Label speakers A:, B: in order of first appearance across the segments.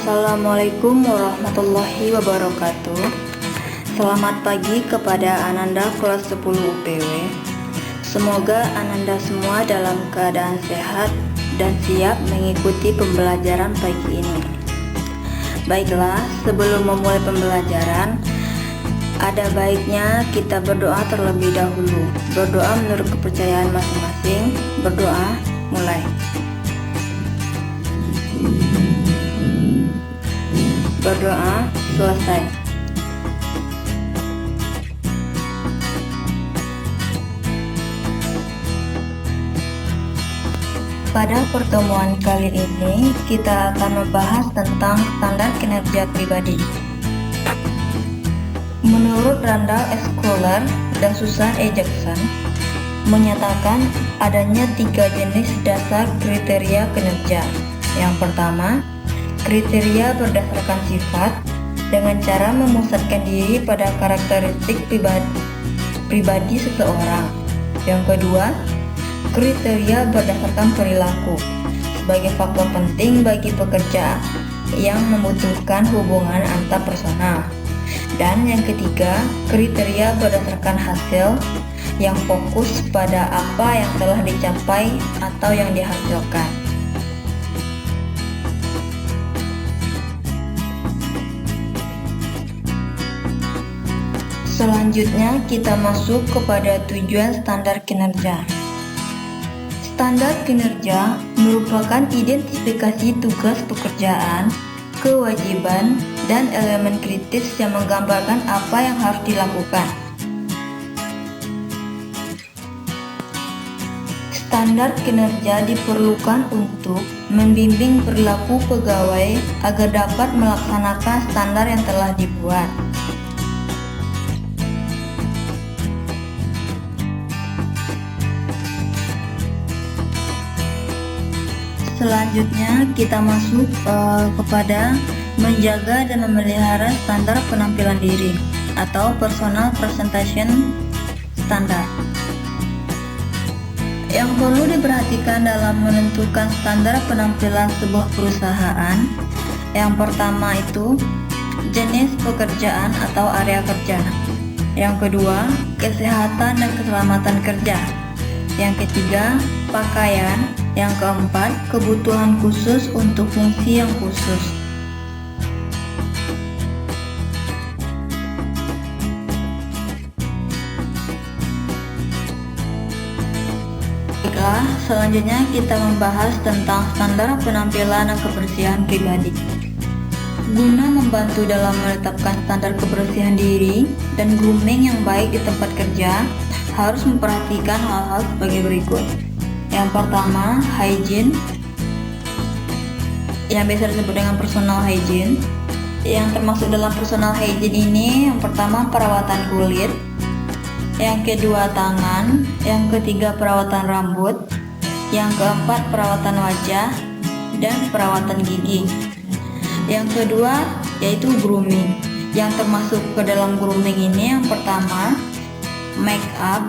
A: Assalamualaikum warahmatullahi wabarakatuh. Selamat pagi kepada Ananda kelas 10 UPW. Semoga Ananda semua dalam keadaan sehat dan siap mengikuti pembelajaran pagi ini. Baiklah, sebelum memulai pembelajaran, ada baiknya kita berdoa terlebih dahulu. Berdoa menurut kepercayaan masing-masing. Berdoa, mulai. Berdoa selesai. Pada pertemuan kali ini kita akan membahas tentang standar kinerja pribadi. Menurut Randall S. Kohler dan Susan E. Jackson menyatakan adanya 3 jenis dasar kriteria kinerja. Yang pertama, kriteria berdasarkan sifat dengan cara memusatkan diri pada karakteristik pribadi seseorang. Yang kedua, kriteria berdasarkan perilaku sebagai faktor penting bagi pekerja yang membutuhkan hubungan antarpersonal. Dan yang ketiga, kriteria berdasarkan hasil yang fokus pada apa yang telah dicapai atau yang dihasilkan. Selanjutnya kita masuk kepada tujuan standar kinerja. Standar kinerja merupakan identifikasi tugas pekerjaan, kewajiban, dan elemen kritis yang menggambarkan apa yang harus dilakukan. Standar kinerja diperlukan untuk membimbing perilaku pegawai agar dapat melaksanakan standar yang telah dibuat. Selanjutnya kita masuk kepada menjaga dan memelihara standar penampilan diri atau personal presentation standard. Yang perlu diperhatikan dalam menentukan standar penampilan sebuah perusahaan, yang pertama itu jenis pekerjaan atau area kerja. Yang kedua, kesehatan dan keselamatan kerja. Yang ketiga, pakaian. Yang keempat, kebutuhan khusus untuk fungsi yang khusus. Baiklah, selanjutnya kita membahas tentang standar penampilan dan kebersihan pribadi. Guna membantu dalam menetapkan standar kebersihan diri dan grooming yang baik di tempat kerja, harus memperhatikan hal-hal sebagai berikut. Yang pertama, hygiene, yang biasa disebut dengan personal hygiene. Yang termasuk dalam personal hygiene ini, yang pertama perawatan kulit, yang kedua tangan, yang ketiga perawatan rambut, yang keempat perawatan wajah, dan perawatan gigi. Yang kedua yaitu grooming, yang termasuk ke dalam grooming ini, yang pertama make up.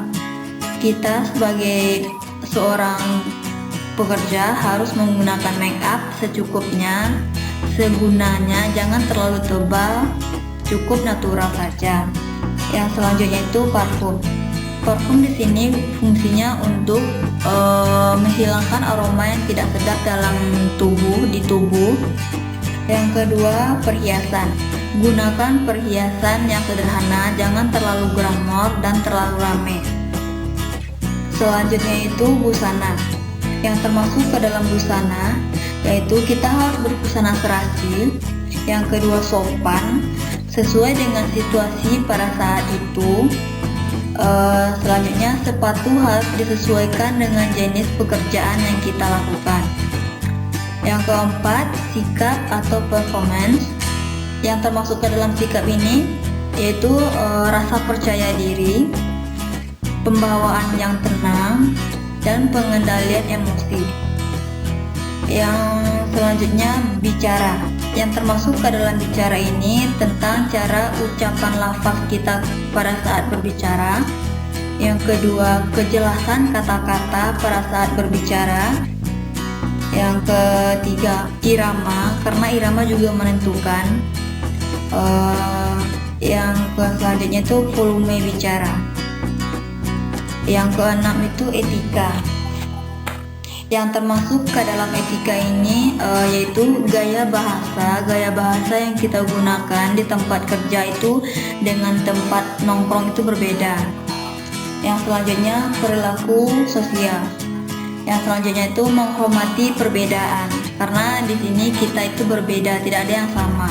A: Kita sebagai seorang pekerja harus menggunakan make up secukupnya, segunanya, jangan terlalu tebal, cukup natural saja. Yang selanjutnya itu parfum. Parfum di sini fungsinya untuk menghilangkan aroma yang tidak sedap dalam di tubuh. Yang kedua, perhiasan. Gunakan perhiasan yang sederhana, jangan terlalu glamor dan terlalu ramai. Selanjutnya itu busana. Yang termasuk ke dalam busana yaitu kita harus berbusana serasi. Yang kedua, sopan sesuai dengan situasi pada saat itu. Selanjutnya, sepatu harus disesuaikan dengan jenis pekerjaan yang kita lakukan. Yang keempat, sikap atau performance. Yang termasuk ke dalam sikap ini yaitu rasa percaya diri, pembawaan yang tenang, dan pengendalian emosi. Yang selanjutnya, bicara. Yang termasuk ke dalam bicara ini tentang cara ucapan lafaz kita pada saat berbicara. Yang kedua, kejelasan kata-kata pada saat berbicara. Yang ketiga, irama, karena irama juga menentukan. Yang selanjutnya itu volume bicara. Yang keenam itu etika. Yang termasuk ke dalam etika ini yaitu gaya bahasa. Gaya bahasa yang kita gunakan di tempat kerja itu dengan tempat nongkrong itu berbeda. Yang selanjutnya perilaku sosial. Yang selanjutnya itu menghormati perbedaan, karena di sini kita itu berbeda, tidak ada yang sama.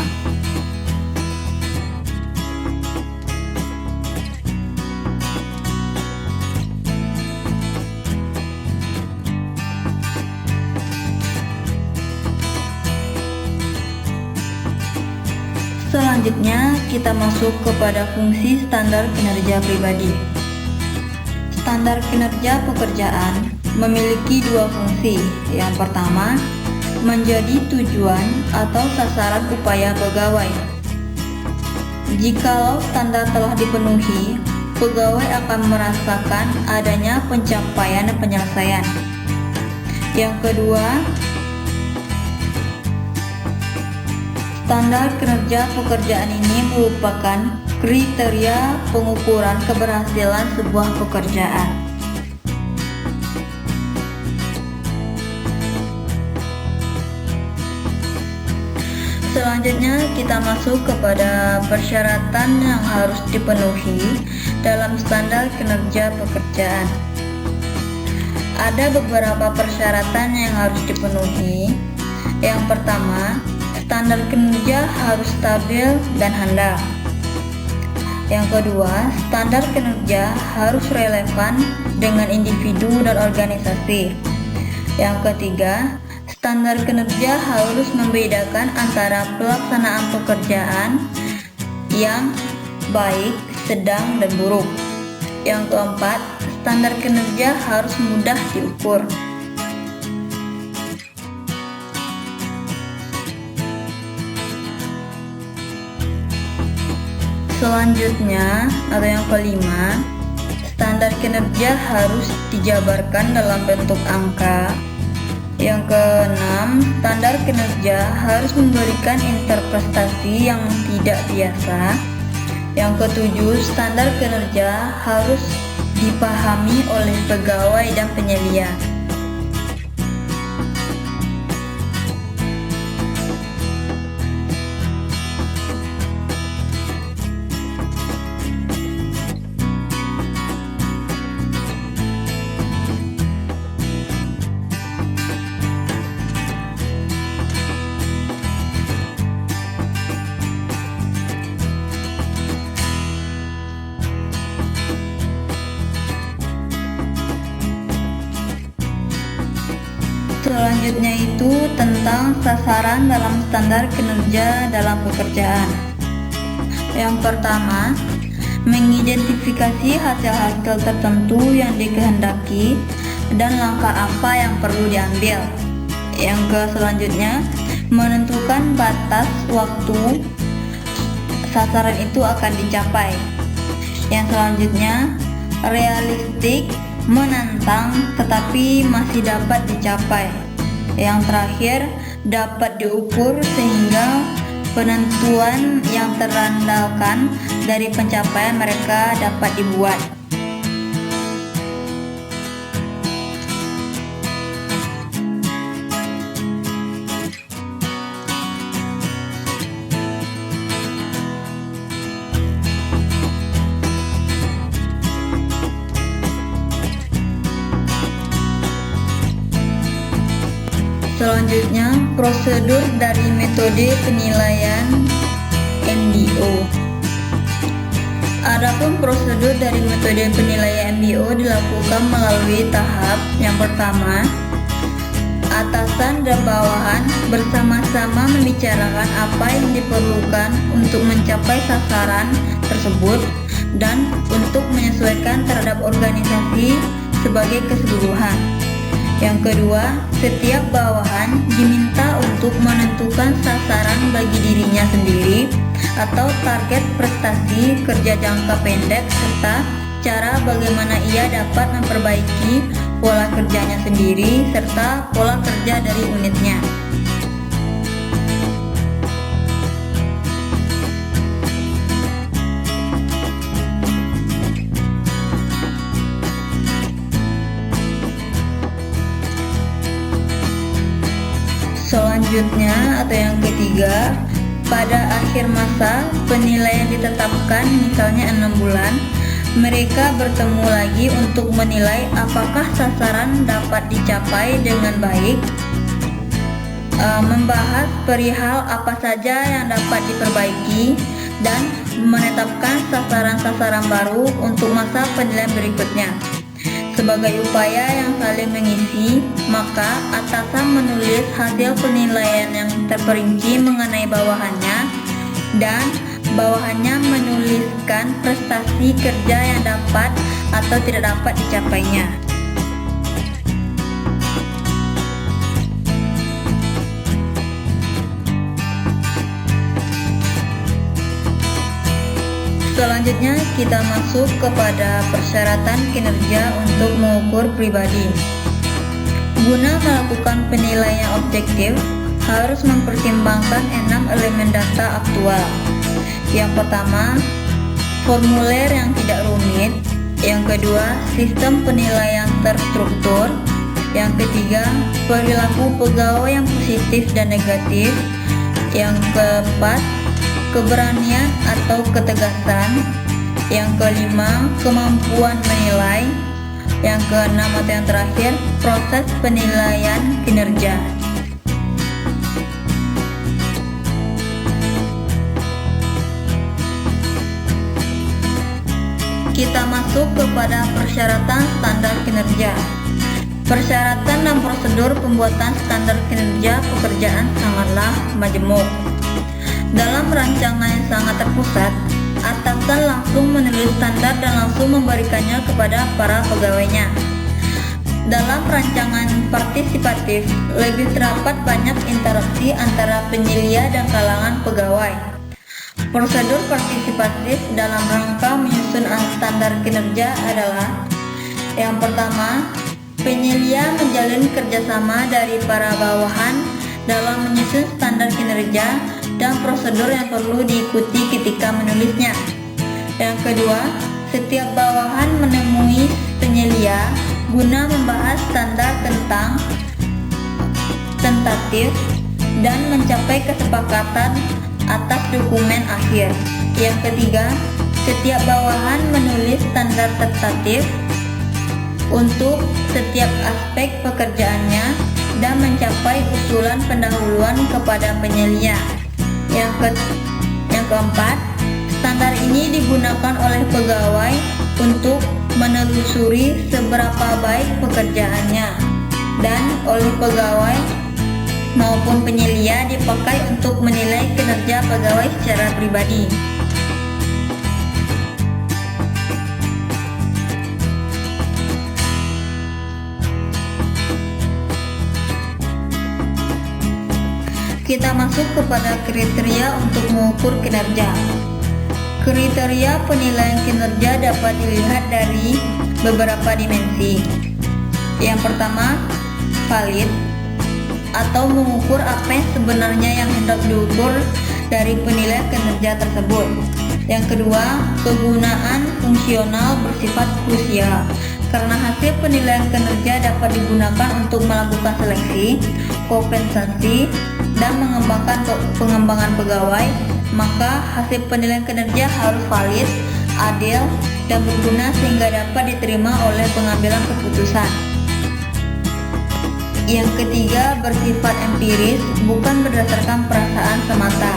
A: Selanjutnya kita masuk kepada fungsi standar kinerja pribadi. Standar kinerja pekerjaan memiliki dua fungsi. Yang pertama, menjadi tujuan atau sasaran upaya pegawai. Jikalau standar telah dipenuhi, pegawai akan merasakan adanya pencapaian dan penyelesaian. Yang kedua, standar kinerja pekerjaan ini merupakan kriteria pengukuran keberhasilan sebuah pekerjaan. Selanjutnya kita masuk kepada persyaratan yang harus dipenuhi dalam standar kinerja pekerjaan. Ada beberapa persyaratan yang harus dipenuhi. Yang pertama, standar kinerja harus stabil dan handal. Yang kedua, standar kinerja harus relevan dengan individu dan organisasi. Yang ketiga, standar kinerja harus membedakan antara pelaksanaan pekerjaan yang baik, sedang, dan buruk. Yang keempat, standar kinerja harus mudah diukur. Selanjutnya, atau yang kelima, standar kinerja harus dijabarkan dalam bentuk angka. Yang keenam, standar kinerja harus memberikan interpretasi yang tidak biasa. Yang ketujuh, standar kinerja harus dipahami oleh pegawai dan penyelia. Selanjutnya itu tentang sasaran dalam standar kinerja dalam pekerjaan. Yang pertama, mengidentifikasi hasil-hasil tertentu yang dikehendaki dan langkah apa yang perlu diambil. Yang selanjutnya, menentukan batas waktu sasaran itu akan dicapai. Yang selanjutnya, realistik, menantang tetapi masih dapat dicapai. Yang terakhir, dapat diukur sehingga penentuan yang terandalkan dari pencapaian mereka dapat dibuat. Selanjutnya, prosedur dari metode penilaian MBO. Adapun prosedur dari metode penilaian MBO dilakukan melalui tahap. Yang pertama, atasan dan bawahan bersama-sama membicarakan apa yang diperlukan untuk mencapai sasaran tersebut dan untuk menyesuaikan terhadap organisasi sebagai keseluruhan. Yang kedua, setiap bawahan diminta untuk menentukan sasaran bagi dirinya sendiri atau target prestasi kerja jangka pendek serta cara bagaimana ia dapat memperbaiki pola kerjanya sendiri, serta pola kerja dari unitnya. Selanjutnya atau yang ketiga, pada akhir masa penilaian ditetapkan, misalnya 6 bulan, mereka bertemu lagi untuk menilai apakah sasaran dapat dicapai dengan baik, membahas perihal apa saja yang dapat diperbaiki, dan menetapkan sasaran-sasaran baru untuk masa penilaian berikutnya. Sebagai upaya yang saling mengisi, maka atasan menulis hasil penilaian yang terperinci mengenai bawahannya, dan bawahannya menuliskan prestasi kerja yang dapat atau tidak dapat dicapainya. Selanjutnya kita masuk kepada persyaratan kinerja untuk mengukur pribadi. Guna melakukan penilaian objektif, harus mempertimbangkan 6 elemen data aktual. Yang pertama, formulir yang tidak rumit. Yang kedua, sistem penilaian terstruktur. Yang ketiga, perilaku pegawai yang positif dan negatif. Yang keempat, keberanian atau ketegasan. Yang kelima, kemampuan menilai. Yang keenam atau yang terakhir, proses penilaian kinerja. Kita masuk kepada persyaratan standar kinerja. Persyaratan dan prosedur pembuatan standar kinerja pekerjaan sangatlah majemuk. Dalam rancangan yang sangat terpusat, atasan langsung menulis standar dan langsung memberikannya kepada para pegawainya. Dalam rancangan partisipatif, lebih terdapat banyak interaksi antara penyelia dan kalangan pegawai. Prosedur partisipatif dalam rangka menyusun standar kinerja adalah: yang pertama, penyelia menjalin kerjasama dari para bawahan dalam menyusun standar kinerja dan prosedur yang perlu diikuti ketika menulisnya. Yang kedua, setiap bawahan menemui penyelia guna membahas standar tentang tentatif dan mencapai kesepakatan atas dokumen akhir. Yang ketiga, setiap bawahan menulis standar tentatif untuk setiap aspek pekerjaannya dan mencapai usulan pendahuluan kepada penyelia. Yang keempat, standar ini digunakan oleh pegawai untuk menelusuri seberapa baik pekerjaannya, dan oleh pegawai maupun penyelia dipakai untuk menilai kinerja pegawai secara pribadi. Kita masuk kepada kriteria untuk mengukur kinerja. Kriteria penilaian kinerja dapat dilihat dari beberapa dimensi. Yang pertama, valid atau mengukur apa yang sebenarnya yang hendak diukur dari penilaian kinerja tersebut. Yang kedua, kegunaan fungsional bersifat krusial. Karena hasil penilaian kinerja dapat digunakan untuk melakukan seleksi, kompensasi, dan mengembangkan pengembangan pegawai, maka hasil penilaian kinerja harus valid, adil, dan berguna sehingga dapat diterima oleh pengambilan keputusan. Yang ketiga, bersifat empiris, bukan berdasarkan perasaan semata.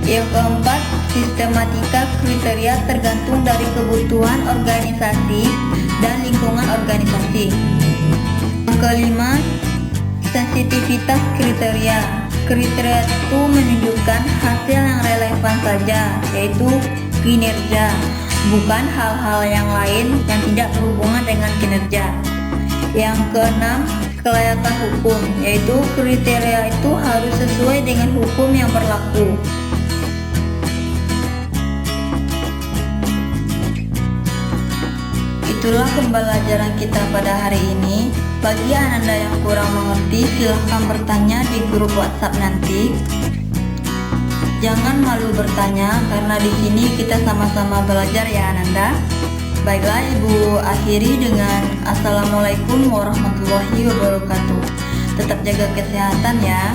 A: Yang keempat, sistematika kriteria tergantung dari kebutuhan organisasi dan lingkungan organisasi. Yang kelima, sensitivitas kriteria. Kriteria itu menunjukkan hasil yang relevan saja, yaitu kinerja, bukan hal-hal yang lain yang tidak berhubungan dengan kinerja. Yang keenam, kelayakan hukum, yaitu kriteria itu harus sesuai dengan hukum yang berlaku. Itulah pembelajaran kita pada hari ini. Bagi Ananda yang kurang mengerti, silahkan bertanya di grup WhatsApp nanti. Jangan malu bertanya, karena di sini kita sama-sama belajar ya Ananda. Baiklah, Ibu akhiri dengan Assalamualaikum warahmatullahi wabarakatuh. Tetap jaga kesehatan ya.